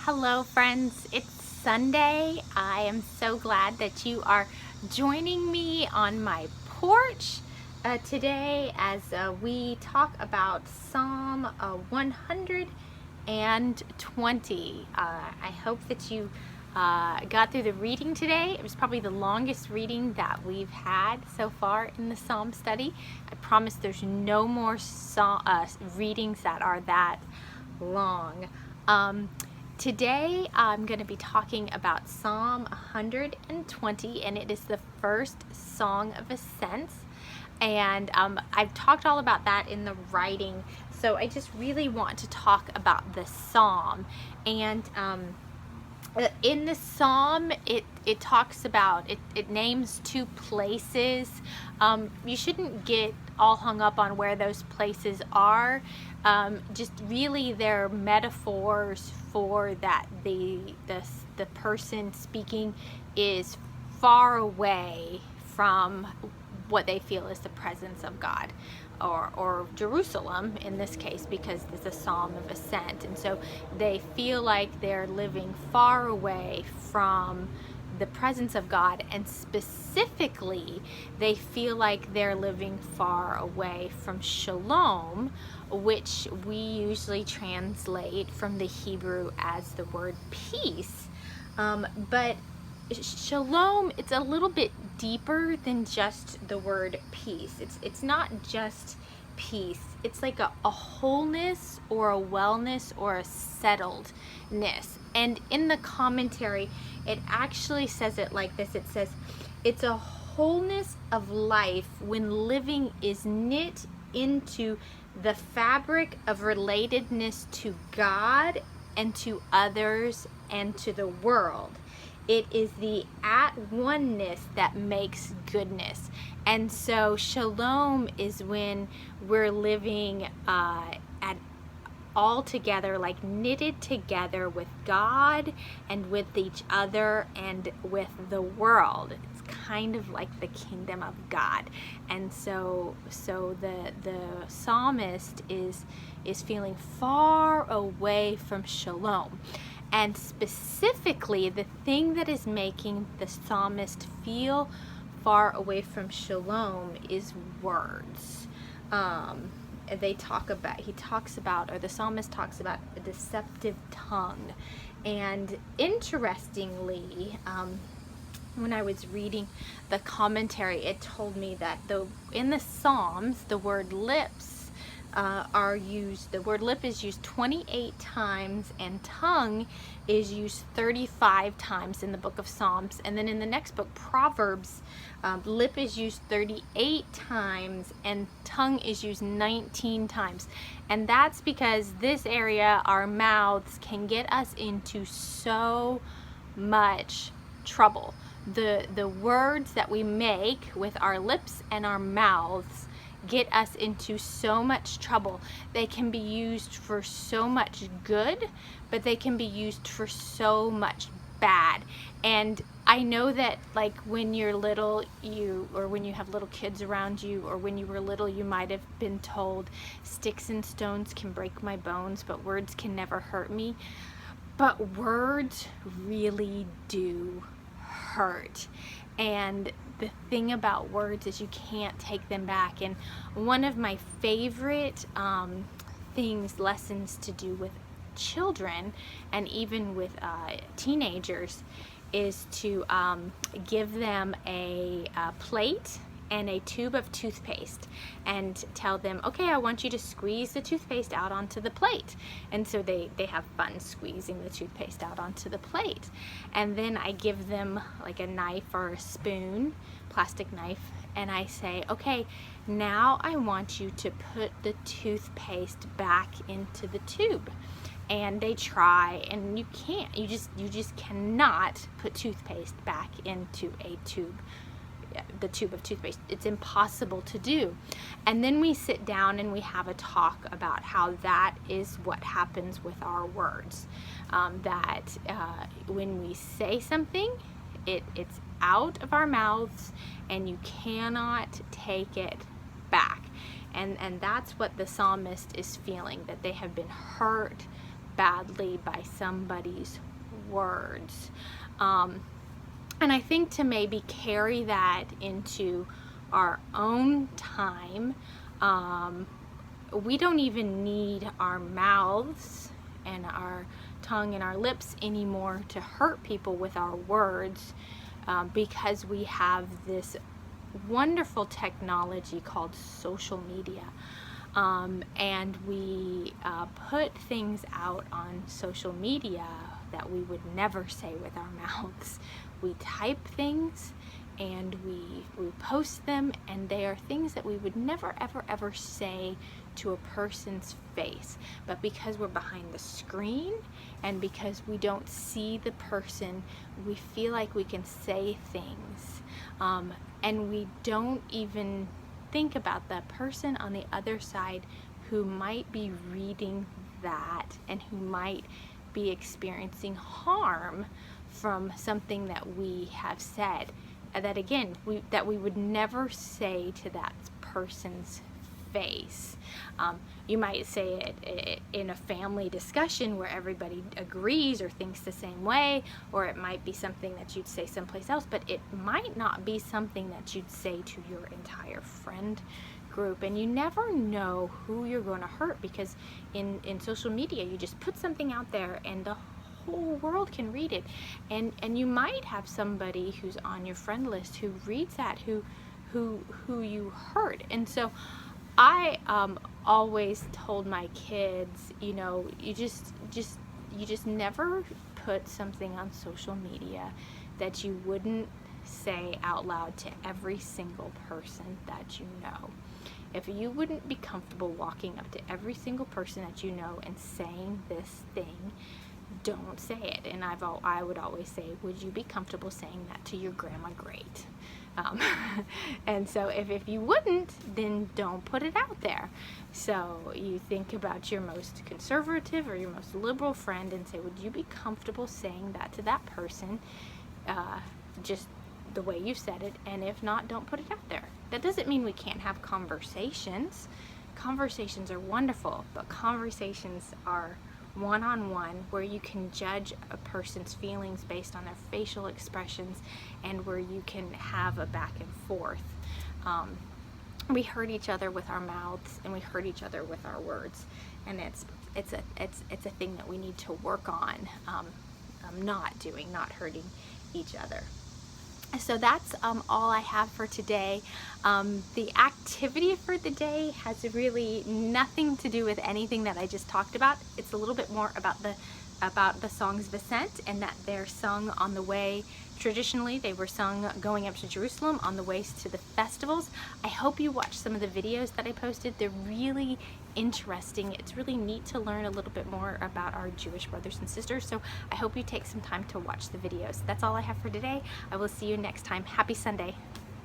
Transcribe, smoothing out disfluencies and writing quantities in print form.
Hello friends, it's Sunday. I am so glad that you are joining me on my porch today as we talk about Psalm 120. I hope that you got through the reading today. It was probably the longest reading that we've had so far in the Psalm study. I promise there's no more readings that are that long. Today I'm going to be talking about Psalm 120, and it is the first song of ascents. And I've talked all about that in the writing, so I just really want to talk about the psalm. And in the psalm, it talks about, it names two places. You shouldn't get all hung up on where those places are. Just really they're metaphors for that the person speaking is far away from what they feel is the presence of God, or Jerusalem in this case, because it's a psalm of ascent, and so they feel like they're living far away from the presence of God, and specifically they feel like they're living far away from shalom, which we usually translate from the Hebrew as the word peace. But shalom, it's a little bit deeper than just the word peace. It's not just peace. It's like a wholeness or a wellness or a settledness. And in the commentary, it actually says it like this. It says, it's a wholeness of life when living is knit into the fabric of relatedness to God and to others and to the world. It is the at-oneness that makes goodness. And so shalom is when we're living at all together, like knitted together with God and with each other and with the world. It's kind of like the kingdom of God. And so the psalmist is feeling far away from shalom. And specifically, the thing that is making the psalmist feel far away from shalom is words. The psalmist talks about a deceptive tongue. And interestingly, when I was reading the commentary, it told me that in the Psalms, the word lips are used. The word lip is used 28 times, and tongue is used 35 times in the book of Psalms. And then in the next book, Proverbs, lip is used 38 times and tongue is used 19 times. And that's because this area, our mouths, can get us into so much trouble. The words that we make with our lips and our mouths get us into so much trouble. They can be used for so much good, but they can be used for so much bad. And I know that, like, when you're little, or when you have little kids around you, or when you were little, you might have been told, sticks and stones can break my bones, but words can never hurt me. But words really do hurt. And the thing about words is you can't take them back. And one of my favorite lessons to do with children, and even with teenagers, is to give them a plate and a tube of toothpaste and tell them, okay, I want you to squeeze the toothpaste out onto the plate. And so they have fun squeezing the toothpaste out onto the plate. And then I give them like a knife or a spoon, plastic knife, and I say, okay, now I want you to put the toothpaste back into the tube. And they try, and you can't. You just cannot put toothpaste back into a tube. The tube of toothpaste. It's impossible to do. And then we sit down and we have a talk about how that is what happens with our words. When we say something, it's out of our mouths and you cannot take it back. And that's what the psalmist is feeling, that they have been hurt badly by somebody's words. And I think to maybe carry that into our own time, we don't even need our mouths and our tongue and our lips anymore to hurt people with our words, because we have this wonderful technology called social media. And we put things out on social media that we would never say with our mouths. We type things and we post them, and they are things that we would never ever say to a person's face. But because we're behind the screen and because we don't see the person, we feel like we can say things, and we don't even think about the person on the other side who might be reading that and who might be experiencing harm from something that we have said, that again we would never say to that person's face. You might say it in a family discussion where everybody agrees or thinks the same way, or it might be something that you'd say someplace else, but it might not be something that you'd say to your entire friend group. And you never know who you're going to hurt, because in social media you just put something out there and the whole world can read it, and you might have somebody who's on your friend list who reads that who you hurt. And so I always told my kids, you know, you just never put something on social media that you wouldn't say out loud to every single person that you know. If you wouldn't be comfortable walking up to every single person that you know and saying this thing, don't say it. And I would always say, would you be comfortable saying that to your grandma? Great. And so if you wouldn't, then don't put it out there. So you think about your most conservative or your most liberal friend and say, would you be comfortable saying that to that person, just the way you said it? And if not, don't put it out there. That doesn't mean we can't have conversations. Conversations are wonderful, but conversations are one-on-one, where you can judge a person's feelings based on their facial expressions, and where you can have a back and forth. We hurt each other with our mouths, and we hurt each other with our words, and it's a thing that we need to work on, not hurting each other. So that's all I have for today. The activity for the day has really nothing to do with anything that I just talked about. It's a little bit more about the songs of ascent, and that they're sung on the way. Traditionally, they were sung going up to Jerusalem on the ways to the festivals. I hope you watched some of the videos that I posted. They're really interesting. It's really neat to learn a little bit more about our Jewish brothers and sisters. So I hope you take some time to watch the videos. That's all I have for today. I will see you next time. Happy Sunday.